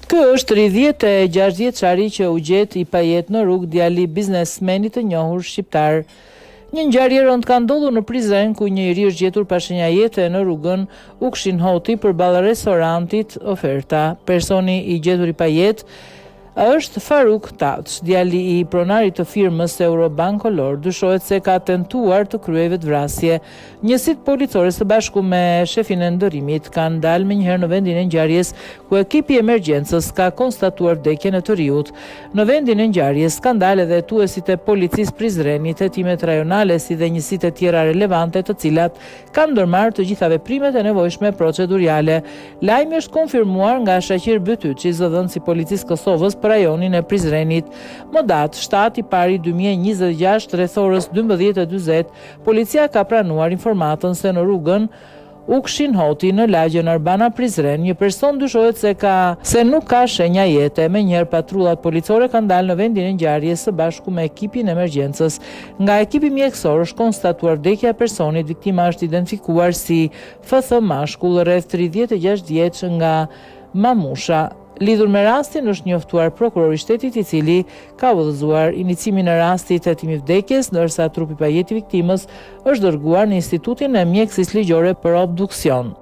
Ky është 36 vjeçari që u gjet i pajet në rrugë, djali biznesmenit të njohur shqiptar. Një ngjarje rënd ka ndodhur në Prizren, ku një iri është gjetur pa shenja jete në rrugën Ukshin Hoti përballë restorantit Oferta. Personi i gjetur i pajet është Faruk Taç, djali i pronarit të firmës Eurobank Color. Dyshohet se ka tentuar të kryejë vetvrasje. Njësitë policore së bashku me shefin e ndërimit kanë dalë menjëherë në vendin e ngjarjes, ku ekipi i emergjencës ka konstatuar vdekjen e të riut. Në vendin e ngjarjes kanë dalë edhe hetuesit e policisë Prizrenit, hetimet rajonale si dhe njësitë e tjera relevante, të cilat kanë ndërmarrë të gjitha veprimet e nevojshme procedurale. Lajmi është konfirmuar nga Shaqir Bytyçi, zëdhënësi i policisë Kosovës për rajonin e Prizrenit. Më datë 7 i pari 2026, rreth orës 12:40, policia ka pranuar informatën se në rrugën Ukshin Hoti në lagjen Arbana Prizren, një person dyshohet se nuk ka shenja jete. Menjëherë patrullat policore kanë dalë në vendin e ngjarjes së bashku me ekipin e emergjencës. Nga ekipi mjekësor është konstatuar vdekja e personit. Viktima është identifikuar si FF mashkull, rreth 36 vjeç, nga Mamusha. Lidhur me rastin është njoftuar prokurori i shtetit, i cili ka udhëzuar inicimin e rastit hetimi vdekjes, ndërsa trupi i pajet i viktimës është dërguar në Institutin e Mjekësisë Ligjore për obduksion.